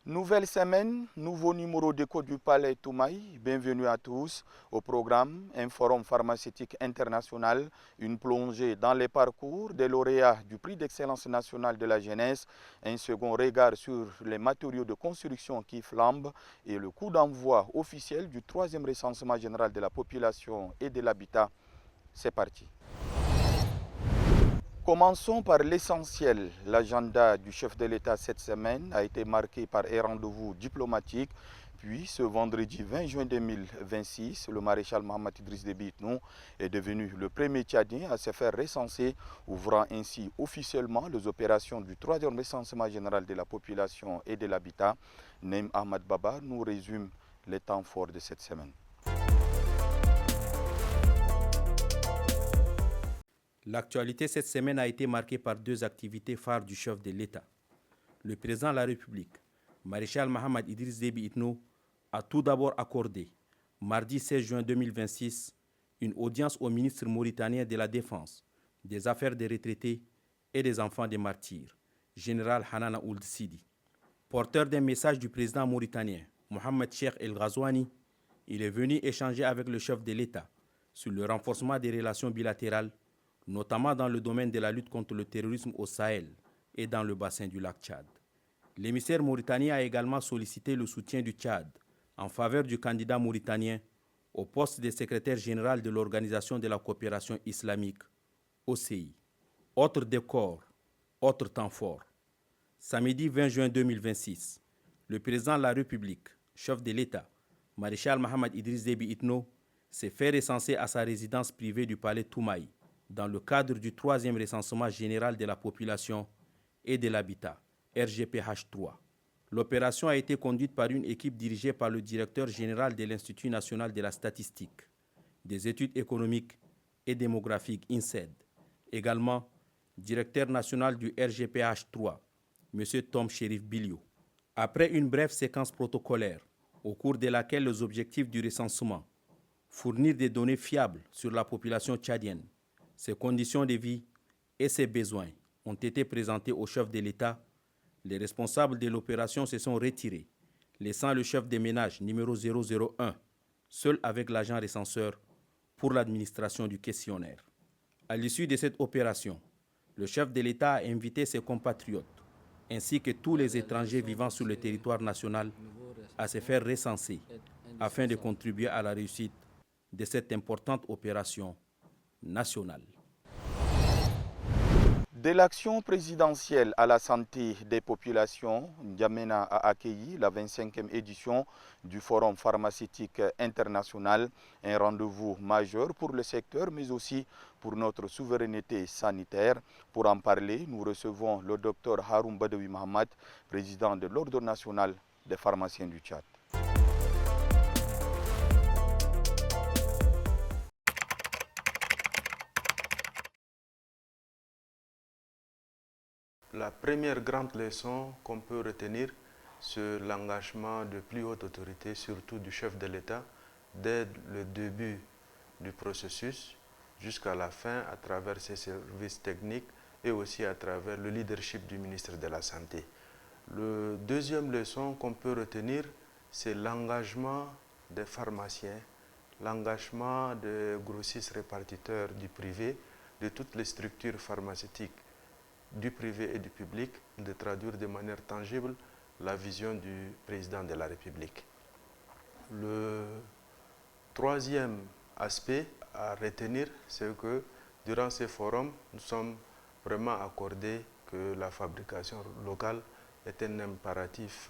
Nouvelle semaine, nouveau numéro d'écho du Palais Toumaï. Bienvenue à tous au programme Un forum pharmaceutique international, une plongée dans les parcours des lauréats du prix d'excellence nationale de la jeunesse, un second regard sur les matériaux de construction qui flambent et le coup d'envoi officiel du troisième recensement général de la population et de l'habitat. C'est parti. Commençons par l'essentiel. L'agenda du chef de l'État cette semaine a été marqué par un rendez-vous diplomatique. Puis, ce vendredi 20 juin 2026, le maréchal Mohamed Idriss Déby Itno est devenu le premier Tchadien à se faire recenser, ouvrant ainsi officiellement les opérations du troisième recensement général de la population et de l'habitat. Neim Ahmad Baba nous résume les temps forts de cette semaine. L'actualité cette semaine a été marquée par deux activités phares du chef de l'État. Le président de la République, maréchal Mohamed Idriss Déby Itno, a tout d'abord accordé, mardi 16 juin 2026, une audience au ministre mauritanien de la Défense, des Affaires des retraités et des enfants des martyrs, général Hanana Ould Sidi. Porteur d'un message du président mauritanien, Mohamed Cheikh El Ghazouani, il est venu échanger avec le chef de l'État sur le renforcement des relations bilatérales, notamment dans le domaine de la lutte contre le terrorisme au Sahel et dans le bassin du lac Tchad. L'émissaire mauritanien a également sollicité le soutien du Tchad en faveur du candidat mauritanien au poste de secrétaire général de l'Organisation de la coopération islamique, OCI. Autre décor, autre temps fort. Samedi 20 juin 2026, le président de la République, chef de l'État, maréchal Mohamed Idriss Déby Itno, s'est fait recenser à sa résidence privée du palais Toumaï, dans le cadre du troisième recensement général de la population et de l'habitat, RGPH3. L'opération a été conduite par une équipe dirigée par le directeur général de l'Institut national de la statistique, des études économiques et démographiques INSED, également directeur national du RGPH3, M. Tom Chérif Bilio. Après une brève séquence protocolaire, au cours de laquelle les objectifs du recensement, fournir des données fiables sur la population tchadienne, ses conditions de vie et ses besoins ont été présentés au chef de l'État, les responsables de l'opération se sont retirés, laissant le chef des ménages numéro 001 seul avec l'agent recenseur pour l'administration du questionnaire. À l'issue de cette opération, le chef de l'État a invité ses compatriotes, ainsi que tous les étrangers vivant sur le territoire national, à se faire recenser afin de contribuer à la réussite de cette importante opération nationale. De l'action présidentielle à la santé des populations, N'Djamena a accueilli la 25e édition du Forum pharmaceutique international, un rendez-vous majeur pour le secteur mais aussi pour notre souveraineté sanitaire. Pour en parler, nous recevons le docteur Haroun Badawi Mohamed, président de l'Ordre national des pharmaciens du Tchad. La première grande leçon qu'on peut retenir sur l'engagement de plus hautes autorités, surtout du chef de l'État, dès le début du processus jusqu'à la fin à travers ses services techniques et aussi à travers le leadership du ministre de la Santé. La deuxième leçon qu'on peut retenir, c'est l'engagement des pharmaciens, l'engagement des grossistes répartiteurs du privé, de toutes les structures pharmaceutiques du privé et du public, de traduire de manière tangible la vision du président de la République. Le troisième aspect à retenir, c'est que durant ces forums, nous sommes vraiment accordés que la fabrication locale est un impératif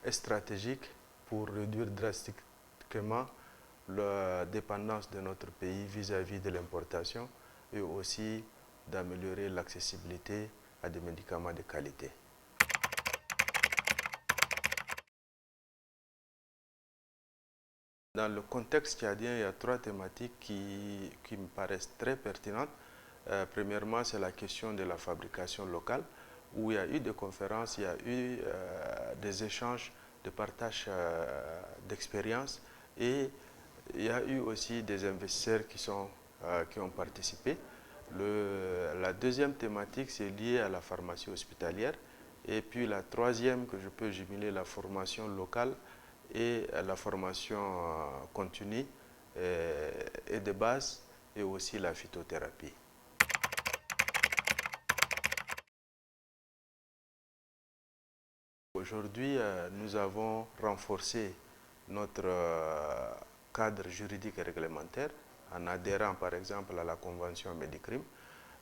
stratégique pour réduire drastiquement la dépendance de notre pays vis-à-vis de l'importation et aussi d'améliorer l'accessibilité à des médicaments de qualité. Dans le contexte tchadien, il y a trois thématiques qui me paraissent très pertinentes. Premièrement, c'est la question de la fabrication locale, où il y a eu des conférences, il y a eu des échanges de partage d'expériences et il y a eu aussi des investisseurs qui ont participé. La deuxième thématique, c'est lié à la pharmacie hospitalière Et puis la troisième, que je peux jumeler, la formation locale et la formation continue et de base, et aussi la phytothérapie. Aujourd'hui, nous avons renforcé notre cadre juridique et réglementaire en adhérant par exemple à la Convention Médicrime.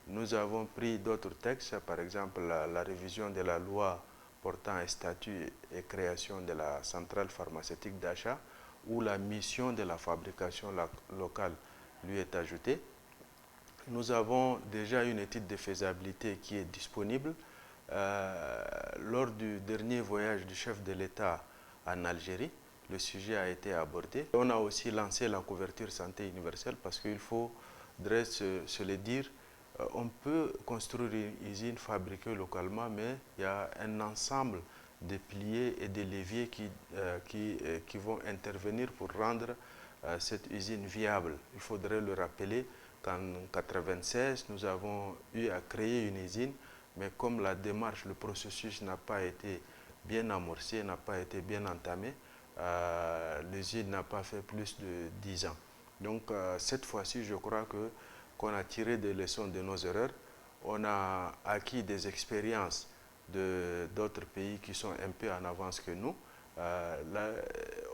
Nous avons pris d'autres textes, par exemple la révision de la loi portant un statut et création de la centrale pharmaceutique d'achat, où la mission de la fabrication locale lui est ajoutée. Nous avons déjà une étude de faisabilité qui est disponible. Lors du dernier voyage du chef de l'État en Algérie, le sujet a été abordé. On a aussi lancé la couverture santé universelle parce qu'il faudrait se le dire, on peut construire une usine fabriquée localement, mais il y a un ensemble de piliers et de leviers qui vont intervenir pour rendre cette usine viable. Il faudrait le rappeler qu'en 1996, nous avons eu à créer une usine, mais comme la démarche, le processus n'a pas été bien amorcé, n'a pas été bien entamé, l'usine n'a pas fait plus de 10 ans. Donc cette fois-ci, je crois qu'on a tiré des leçons de nos erreurs. On a acquis des expériences d'autres pays qui sont un peu en avance que nous. Là,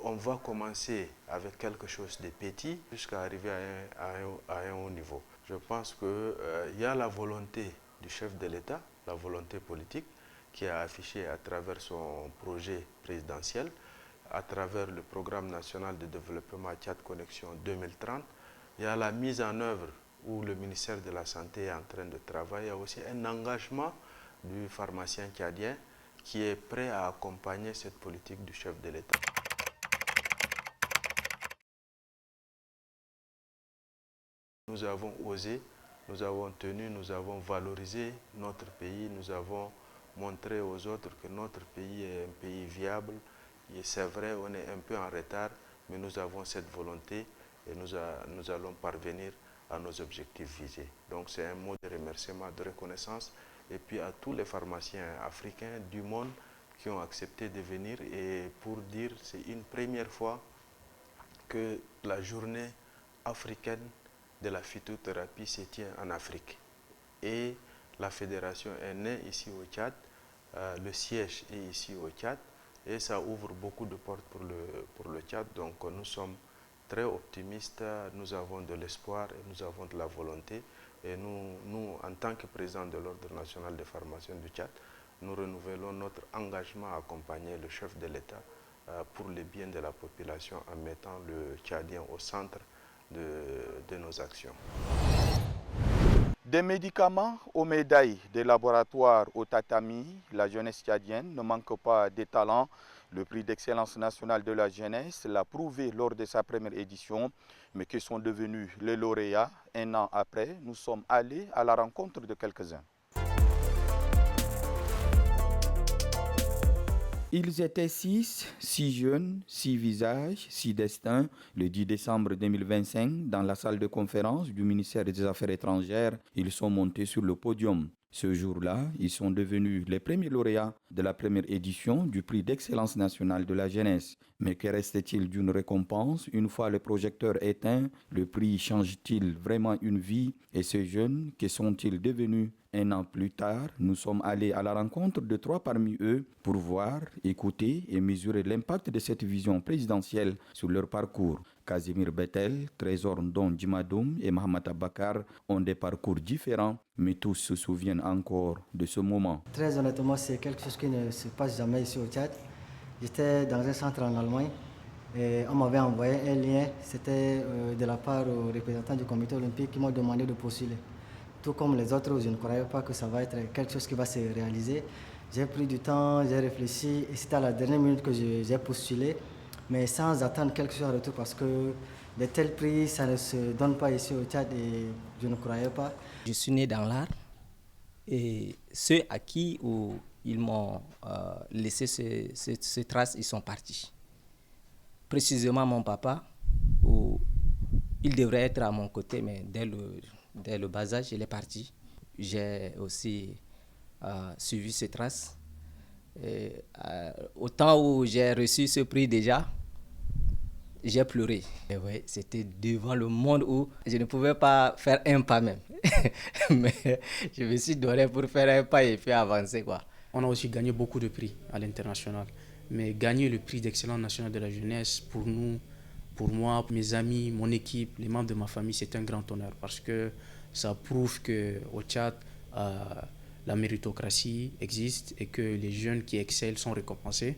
on va commencer avec quelque chose de petit jusqu'à arriver à un haut niveau. Je pense qu'il y a la volonté du chef de l'État, la volonté politique, qui a affiché à travers son projet présidentiel, à travers le programme national de développement Tchad Connexion 2030. Il y a la mise en œuvre où le ministère de la Santé est en train de travailler. Il y a aussi un engagement du pharmacien tchadien qui est prêt à accompagner cette politique du chef de l'État. Nous avons osé, nous avons tenu, nous avons valorisé notre pays, nous avons montré aux autres que notre pays est un pays viable. Et c'est vrai, on est un peu en retard, mais nous avons cette volonté et nous allons parvenir à nos objectifs visés. Donc c'est un mot de remerciement, de reconnaissance, et puis à tous les pharmaciens africains du monde qui ont accepté de venir, et pour dire c'est une première fois que la journée africaine de la phytothérapie se tient en Afrique. Et la fédération est née ici au Tchad, le siège est ici au Tchad, et ça ouvre beaucoup de portes pour le Tchad. Donc nous sommes très optimistes, nous avons de l'espoir et nous avons de la volonté. Et nous, en tant que président de l'Ordre national des pharmaciens du Tchad, nous renouvelons notre engagement à accompagner le chef de l'État pour le bien de la population en mettant le Tchadien au centre de nos actions. Des médicaments aux médailles, des laboratoires au tatami, la jeunesse tchadienne ne manque pas de talent. Le prix d'excellence nationale de la jeunesse l'a prouvé lors de sa première édition, mais que sont devenus les lauréats un an après. Nous sommes allés à la rencontre de quelques-uns. Ils étaient 6 jeunes, 6 visages, 6 destins. Le 10 décembre 2025, dans la salle de conférence du ministère des Affaires étrangères, ils sont montés sur le podium. Ce jour-là, ils sont devenus les premiers lauréats de la première édition du prix d'excellence nationale de la jeunesse. Mais que reste-t-il d'une récompense? Une fois le projecteur éteint, le prix change-t-il vraiment une vie? Et ces jeunes, que sont-ils devenus? Un an plus tard, nous sommes allés à la rencontre de 3 parmi eux pour voir, écouter et mesurer l'impact de cette vision présidentielle sur leur parcours. Casimir Bettel, Trésor Ndon Djimadoum et Mahamat Abakar ont des parcours différents, mais tous se souviennent encore de ce moment. Très honnêtement, c'est quelque chose qui ne se passe jamais ici au Tchad. J'étais dans un centre en Allemagne et on m'avait envoyé un lien. C'était de la part aux représentants du comité olympique qui m'ont demandé de postuler. Tout comme les autres, je ne croyais pas que ça va être quelque chose qui va se réaliser. J'ai pris du temps, j'ai réfléchi et c'était à la dernière minute que j'ai postulé, mais sans attendre quelque chose en retour parce que de tels prix, ça ne se donne pas ici au Tchad et je ne croyais pas. Je suis né dans l'art et ceux à qui ils m'ont laissé ces traces, ils sont partis. Précisément mon papa, il devrait être à mon côté, mais dès le bas âge, il est parti. J'ai aussi suivi ses traces. Au temps où j'ai reçu ce prix déjà, j'ai pleuré. Et ouais, c'était devant le monde où je ne pouvais pas faire un pas même. Mais je me suis donné pour faire un pas et puis avancer, quoi. On a aussi gagné beaucoup de prix à l'international. Mais gagner le prix d'excellence nationale de la jeunesse, pour nous, pour moi, pour mes amis, mon équipe, les membres de ma famille, c'est un grand honneur parce que ça prouve qu'au Tchad, la méritocratie existe et que les jeunes qui excellent sont récompensés.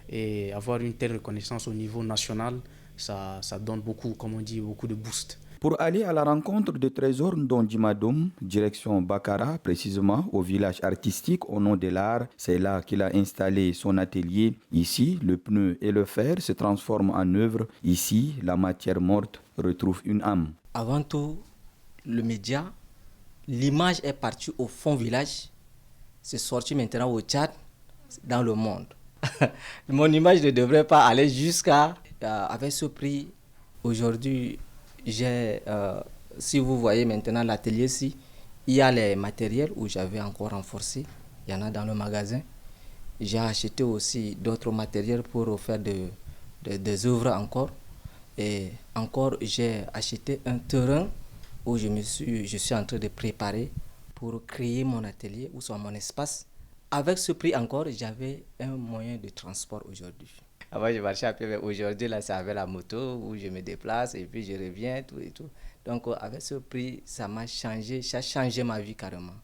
Et avoir une telle reconnaissance au niveau national, ça donne beaucoup, comme on dit, beaucoup de boost. Pour aller à la rencontre de Trésor Ndondimadoum, direction Bakara, précisément au village artistique au nom de l'art, c'est là qu'il a installé son atelier. Ici, le pneu et le fer se transforment en œuvre. Ici, la matière morte retrouve une âme. Avant tout, le média, l'image est partie au fond village, c'est sorti maintenant au Tchad, dans le monde. Mon image ne devrait pas aller jusqu'à... avec ce prix, aujourd'hui, si vous voyez maintenant l'atelier-ci, il y a les matériels où j'avais encore renforcé. Il y en a dans le magasin. J'ai acheté aussi d'autres matériels pour faire des œuvres encore. Et encore, j'ai acheté un terrain où je suis en train de préparer pour créer mon atelier ou soit mon espace. Avec ce prix encore, j'avais un moyen de transport aujourd'hui. Avant, je marchais à pied, mais aujourd'hui, là, c'est avec la moto où je me déplace et puis je reviens, tout et tout. Donc, avec ce prix, ça m'a changé, ça a changé ma vie carrément.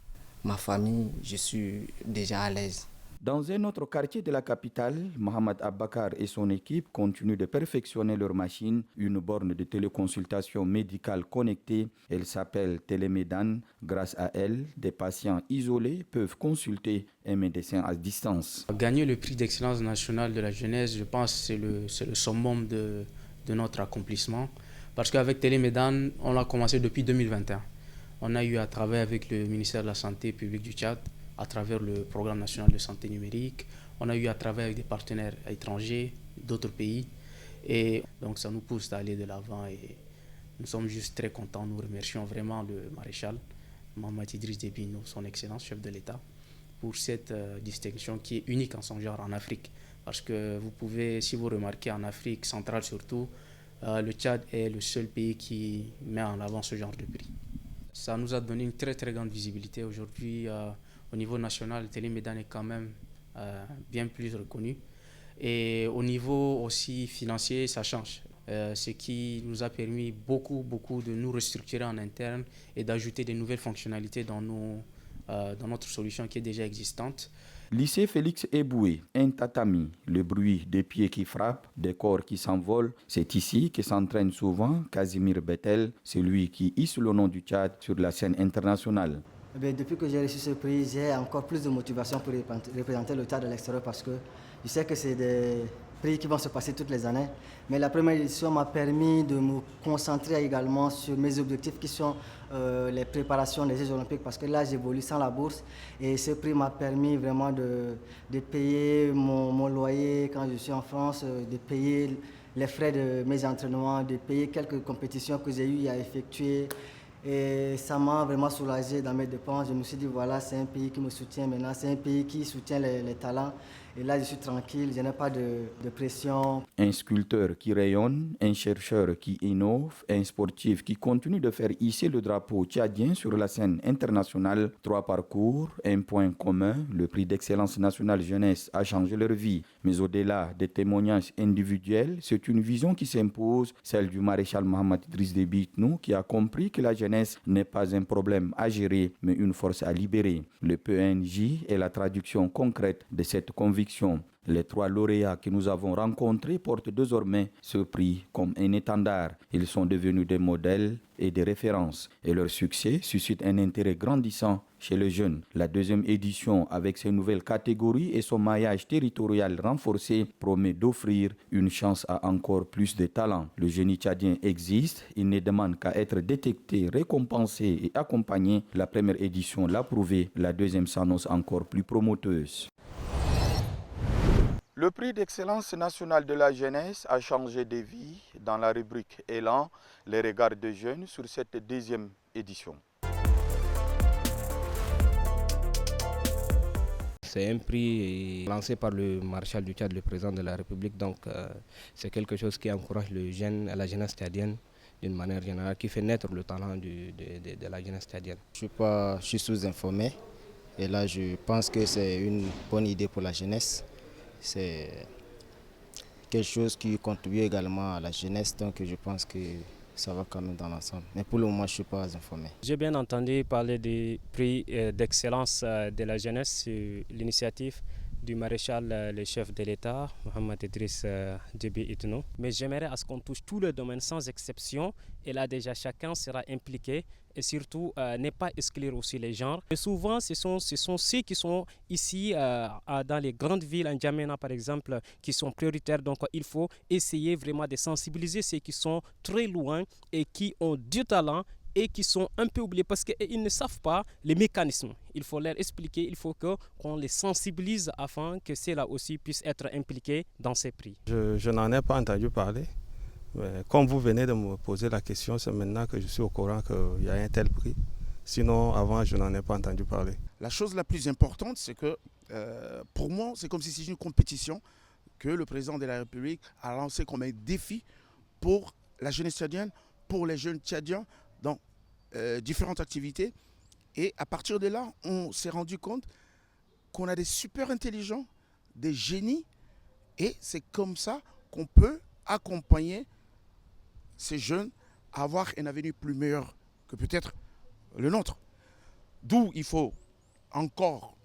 Ma famille, je suis déjà à l'aise. Dans un autre quartier de la capitale, Mohamed Abbakar et son équipe continuent de perfectionner leur machine, une borne de téléconsultation médicale connectée. Elle s'appelle Télémédan. Grâce à elle, des patients isolés peuvent consulter un médecin à distance. Gagner le prix d'excellence nationale de la jeunesse, je pense que c'est le summum de notre accomplissement. Parce qu'avec Télémédan, on l'a commencé depuis 2021. On a eu à travailler avec le ministère de la Santé publique du Tchad, à travers le programme national de santé numérique. On a eu à travailler avec des partenaires étrangers, d'autres pays. Et donc ça nous pousse d'aller de l'avant et nous sommes juste très contents. Nous remercions vraiment le maréchal Mahamat Idriss Déby Itno, son excellence chef de l'État, pour cette distinction qui est unique en son genre en Afrique. Parce que vous pouvez, si vous remarquez en Afrique centrale surtout, le Tchad est le seul pays qui met en avant ce genre de prix. Ça nous a donné une très très grande visibilité. Aujourd'hui, au niveau national, Télémédan est quand même bien plus reconnu. Et au niveau aussi financier, ça change. Ce qui nous a permis beaucoup de nous restructurer en interne et d'ajouter des nouvelles fonctionnalités dans notre solution qui est déjà existante. Lycée Félix Eboué, un tatami, le bruit des pieds qui frappent, des corps qui s'envolent. C'est ici que s'entraîne souvent Casimir Bettel, celui qui hisse le nom du Tchad sur la scène internationale. Depuis que j'ai reçu ce prix, j'ai encore plus de motivation pour représenter le Tchad à l'extérieur parce que je sais que c'est des prix qui vont se passer toutes les années. Mais la première édition m'a permis de me concentrer également sur mes objectifs qui sont les préparations des Jeux Olympiques parce que là j'évolue sans la bourse et ce prix m'a permis vraiment de payer mon loyer quand je suis en France, de payer les frais de mes entraînements, de payer quelques compétitions que j'ai eu à effectuer. Et ça m'a vraiment soulagé dans mes dépenses. Je me suis dit, voilà, c'est un pays qui me soutient maintenant, c'est un pays qui soutient les talents. Et là, je suis tranquille, je n'ai pas de pression. Un sculpteur qui rayonne, un chercheur qui innove, un sportif qui continue de faire hisser le drapeau tchadien sur la scène internationale. 3 parcours, un point commun, le prix d'excellence nationale jeunesse a changé leur vie. Mais au-delà des témoignages individuels, c'est une vision qui s'impose, celle du maréchal Mahamat Idriss Déby Itno, qui a compris que la jeunesse n'est pas un problème à gérer, mais une force à libérer. Le PNJ est la traduction concrète de cette conviction. Les 3 lauréats que nous avons rencontrés portent désormais ce prix comme un étendard. Ils sont devenus des modèles et des références et leur succès suscite un intérêt grandissant chez les jeunes. La 2e édition, avec ses nouvelles catégories et son maillage territorial renforcé, promet d'offrir une chance à encore plus de talents. Le génie tchadien existe, il ne demande qu'à être détecté, récompensé et accompagné. La première édition l'a prouvé, la 2e s'annonce encore plus promoteuse. Le prix d'excellence nationale de la jeunesse a changé de vie dans la rubrique Élan, les regards des jeunes sur cette 2e édition. C'est un prix lancé par le maréchal du Tchad, le président de la République. Donc c'est quelque chose qui encourage la jeunesse tchadienne d'une manière générale, qui fait naître le talent de la jeunesse tchadienne. Je suis sous-informé et là je pense que c'est une bonne idée pour la jeunesse. C'est quelque chose qui contribue également à la jeunesse, donc je pense que ça va quand même dans l'ensemble. Mais pour le moment, je ne suis pas informé. J'ai bien entendu parler du prix d'excellence de la jeunesse sur l'initiative du maréchal, le chef de l'État, Mohamed Idriss Déby Itno. Mais j'aimerais à ce qu'on touche tous les domaines sans exception. Et là déjà, chacun sera impliqué. Et surtout, ne pas exclure aussi les genres. Et souvent, ce sont ceux qui sont ici, dans les grandes villes, en N'Djamena par exemple, qui sont prioritaires. Donc, il faut essayer vraiment de sensibiliser ceux qui sont très loin et qui ont du talent et qui sont un peu oubliés parce qu'ils ne savent pas les mécanismes. Il faut leur expliquer, il faut qu'on les sensibilise afin que ceux-là aussi puissent être impliqués dans ces prix. Je n'en ai pas entendu parler. Mais comme vous venez de me poser la question, c'est maintenant que je suis au courant qu'il y a un tel prix. Sinon, avant, je n'en ai pas entendu parler. La chose la plus importante, c'est que pour moi, c'est comme si c'était une compétition que le président de la République a lancée comme un défi pour la jeunesse tchadienne, pour les jeunes tchadiens dans différentes activités. Et à partir de là, on s'est rendu compte qu'on a des super intelligents, des génies, et c'est comme ça qu'on peut accompagner ces jeunes à avoir un avenir plus meilleur que peut-être le nôtre. D'où il faut encore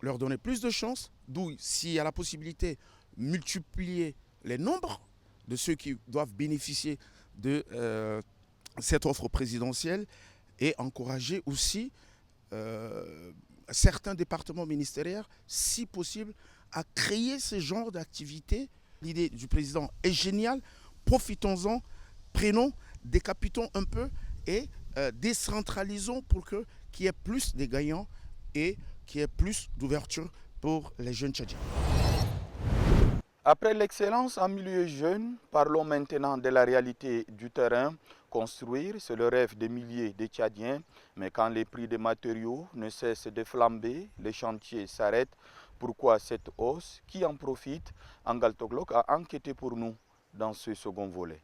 leur donner plus de chance, d'où s'il y a la possibilité multiplier les nombres de ceux qui doivent bénéficier de cette offre présidentielle et encourager aussi certains départements ministériels, si possible, à créer ce genre d'activité. L'idée du président est géniale, profitons-en, prenons, décapitons un peu et décentralisons pour qu'il y ait plus de gagnants et qu'il y ait plus d'ouverture pour les jeunes Tchadiens. Après l'excellence en milieu jeune, parlons maintenant de la réalité du terrain. Construire, c'est le rêve des milliers de Tchadiens, mais quand les prix des matériaux ne cessent de flamber, les chantiers s'arrêtent. Pourquoi cette hausse? Qui en profite? Angal Toglok a enquêté pour nous dans ce second volet.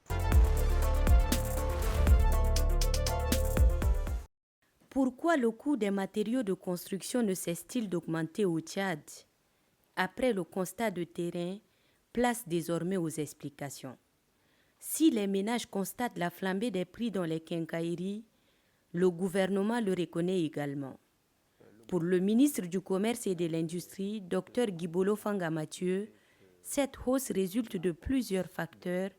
Pourquoi le coût des matériaux de construction ne cesse-t-il d'augmenter au Tchad? Après le constat de terrain, place désormais aux explications. Si les ménages constatent la flambée des prix dans les quincailleries, le gouvernement le reconnaît également. Pour le ministre du Commerce et de l'Industrie, Dr Guibolo Fanga Mathieu, cette hausse résulte de plusieurs facteurs,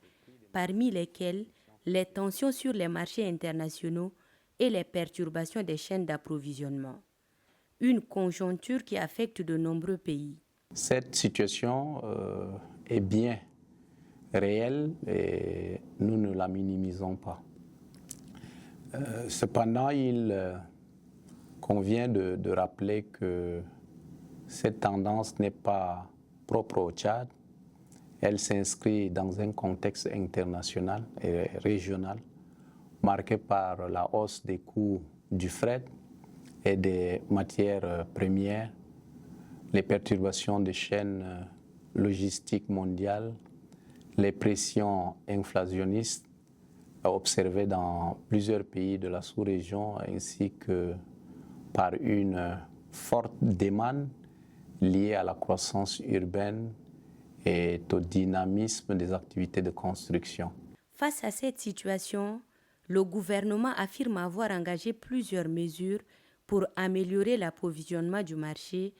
parmi lesquels les tensions sur les marchés internationaux et les perturbations des chaînes d'approvisionnement. Une conjoncture qui affecte de nombreux pays. Cette situation est bien réelle et nous ne la minimisons pas. Cependant, il convient de rappeler que cette tendance n'est pas propre au Tchad. Elle s'inscrit dans un contexte international et régional marqué par la hausse des coûts du fret et des matières premières, les perturbations des chaînes logistiques mondiales, les pressions inflationnistes observées dans plusieurs pays de la sous-région ainsi que par une forte demande liée à la croissance urbaine et au dynamisme des activités de construction. Face à cette situation, le gouvernement affirme avoir engagé plusieurs mesures pour améliorer l'approvisionnement du marché,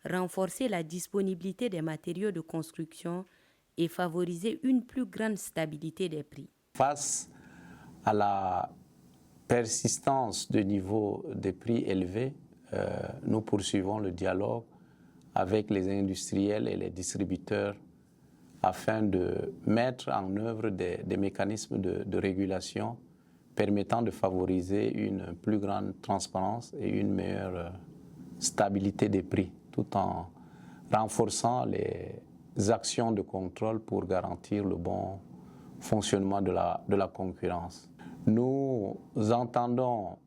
renforcer la disponibilité des matériaux de construction et favoriser une plus grande stabilité des prix. Face à la persistance de niveaux de prix élevés, nous poursuivons le dialogue avec les industriels et les distributeurs afin de mettre en œuvre des mécanismes de régulation permettant de favoriser une plus grande transparence et une meilleure stabilité des prix, tout en renforçant les actions de contrôle pour garantir le bon fonctionnement de la concurrence. Nous entendons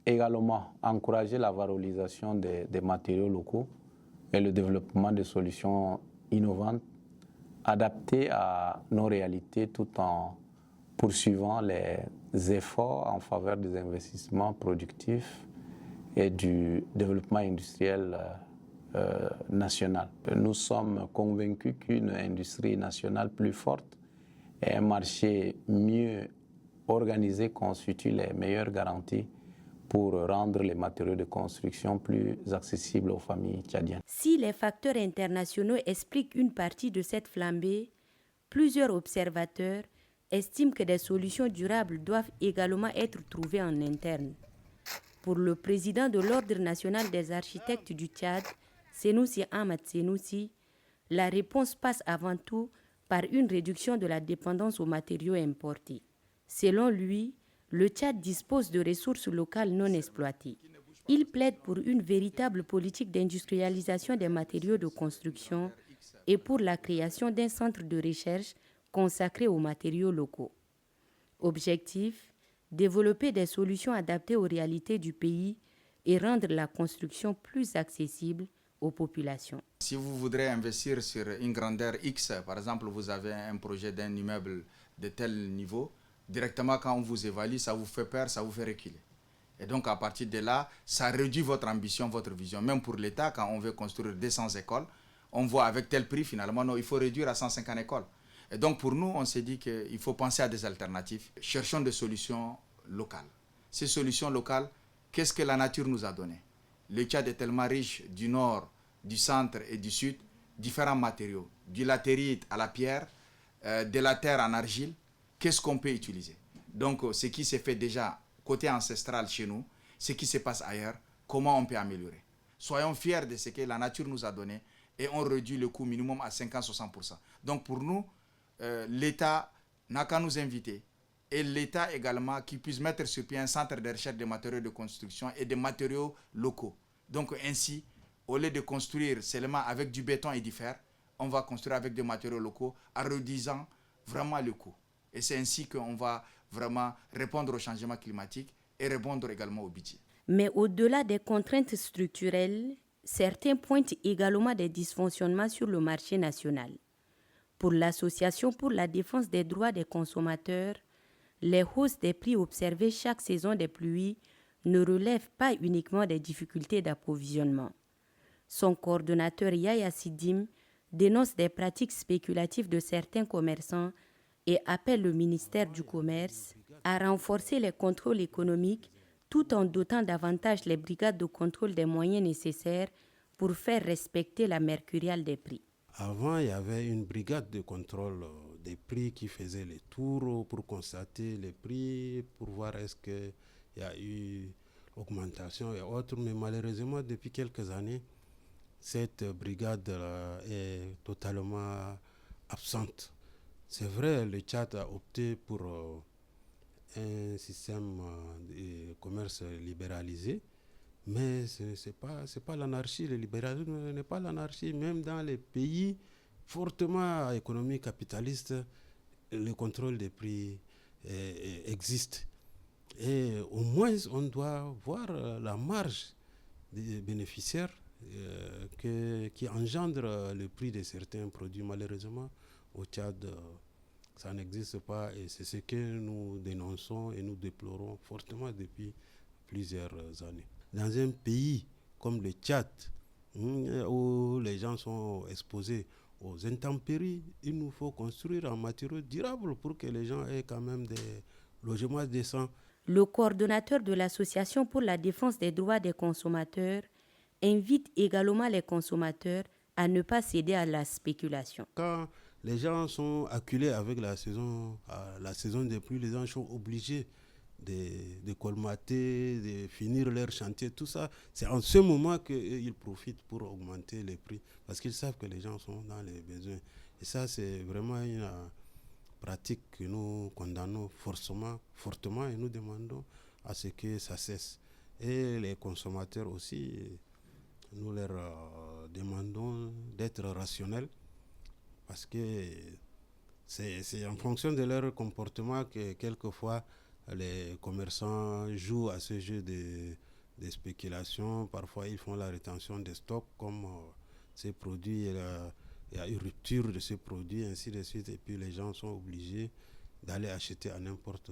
également encourager la valorisation des matériaux locaux et le développement de solutions innovantes adaptées à nos réalités tout en poursuivant les efforts en faveur des investissements productifs et du développement industriel national. Nous sommes convaincus qu'une industrie nationale plus forte et un marché mieux organisé constituent les meilleures garanties pour rendre les matériaux de construction plus accessibles aux familles tchadiennes. Si les facteurs internationaux expliquent une partie de cette flambée, plusieurs observateurs estiment que des solutions durables doivent également être trouvées en interne. Pour le président de l'Ordre national des architectes du Tchad, Senoussi Ahmad Senoussi, la réponse passe avant tout par une réduction de la dépendance aux matériaux importés. Selon lui, le Tchad dispose de ressources locales non exploitées. Il plaide pour une véritable politique d'industrialisation des matériaux de construction et pour la création d'un centre de recherche consacré aux matériaux locaux. Objectif, développer des solutions adaptées aux réalités du pays et rendre la construction plus accessible aux populations. Si vous voudrez investir sur une grandeur X, par exemple, vous avez un projet d'un immeuble de tel niveau, directement quand on vous évalue, ça vous fait peur, ça vous fait reculer. Et donc à partir de là, ça réduit votre ambition, votre vision. Même pour l'État, quand on veut construire 200 écoles, on voit avec tel prix, finalement, non, il faut réduire à 150 écoles. Et donc pour nous, on s'est dit qu'il faut penser à des alternatives. Cherchons des solutions locales. Ces solutions locales, qu'est-ce que la nature nous a donné? Le Tchad est tellement riche du nord, du centre et du sud, différents matériaux, du latérite à la pierre, de la terre en argile. Qu'est-ce qu'on peut utiliser? Donc ce qui s'est fait déjà côté ancestral chez nous, ce qui se passe ailleurs, comment on peut améliorer? Soyons fiers de ce que la nature nous a donné et on réduit le coût minimum à 50-60%. Donc pour nous, l'État n'a qu'à nous inviter et l'État également qui puisse mettre sur pied un centre de recherche des matériaux de construction et des matériaux locaux. Donc ainsi, au lieu de construire seulement avec du béton et du fer, on va construire avec des matériaux locaux en réduisant vraiment le coût. Et c'est ainsi qu'on va vraiment répondre au changement climatique et répondre également au budget. Mais au-delà des contraintes structurelles, certains pointent également des dysfonctionnements sur le marché national. Pour l'Association pour la défense des droits des consommateurs, les hausses des prix observées chaque saison des pluies ne relèvent pas uniquement des difficultés d'approvisionnement. Son coordonnateur Yaya Sidim dénonce des pratiques spéculatives de certains commerçants et appelle le ministère du Commerce à renforcer les contrôles économiques tout en dotant davantage les brigades de contrôle des moyens nécessaires pour faire respecter la mercuriale des prix. Avant, il y avait une brigade de contrôle des prix qui faisait les tours pour constater les prix, pour voir est-ce qu'il y a eu augmentation et autres. Mais malheureusement, depuis quelques années, cette brigade est totalement absente. C'est vrai, le Tchad a opté pour un système de commerce libéralisé, mais ce n'est pas l'anarchie. Le libéralisme n'est pas l'anarchie. Même dans les pays fortement économiques capitalistes, le contrôle des prix existe. Et au moins, on doit voir la marge des bénéficiaires qui engendre le prix de certains produits. Malheureusement, au Tchad, ça n'existe pas et c'est ce que nous dénonçons et nous déplorons fortement depuis plusieurs années. Dans un pays comme le Tchad, où les gens sont exposés aux intempéries, il nous faut construire en matériaux durables pour que les gens aient quand même des logements décents. Le coordonnateur de l'Association pour la défense des droits des consommateurs invite également les consommateurs à ne pas céder à la spéculation. Quand les gens sont acculés avec la saison des pluies, les gens sont obligés de colmater, de finir leur chantier, tout ça. C'est en ce moment qu'ils profitent pour augmenter les prix, parce qu'ils savent que les gens sont dans les besoins. Et ça, c'est vraiment une pratique que nous condamnons fortement et nous demandons à ce que ça cesse. Et les consommateurs aussi, nous leur demandons d'être rationnels, parce que c'est en fonction de leur comportement que quelquefois les commerçants jouent à ce jeu de spéculation. Parfois ils font la rétention des stocks comme ces produits, il y a une rupture de ces produits, ainsi de suite, et puis les gens sont obligés d'aller acheter à n'importe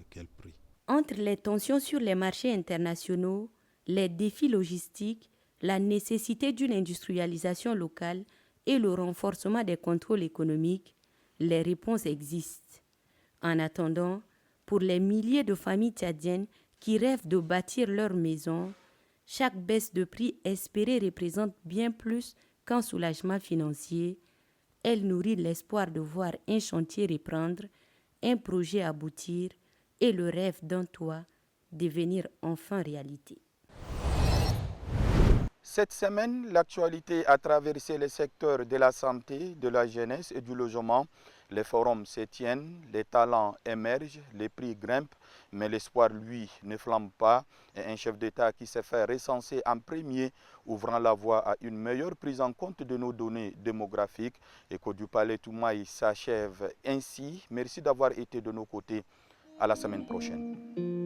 quel prix. Entre les tensions sur les marchés internationaux, les défis logistiques, la nécessité d'une industrialisation locale et le renforcement des contrôles économiques, les réponses existent. En attendant, pour les milliers de familles tchadiennes qui rêvent de bâtir leur maison, chaque baisse de prix espérée représente bien plus qu'un soulagement financier. Elle nourrit l'espoir de voir un chantier reprendre, un projet aboutir et le rêve d'un toit devenir enfin réalité. Cette semaine, l'actualité a traversé les secteurs de la santé, de la jeunesse et du logement. Les forums se tiennent, les talents émergent, les prix grimpent, mais l'espoir, lui, ne flambe pas. Et un chef d'État qui s'est fait recenser en premier, ouvrant la voie à une meilleure prise en compte de nos données démographiques. Écho du Palais Toumaï s'achève ainsi. Merci d'avoir été de nos côtés. À la semaine prochaine.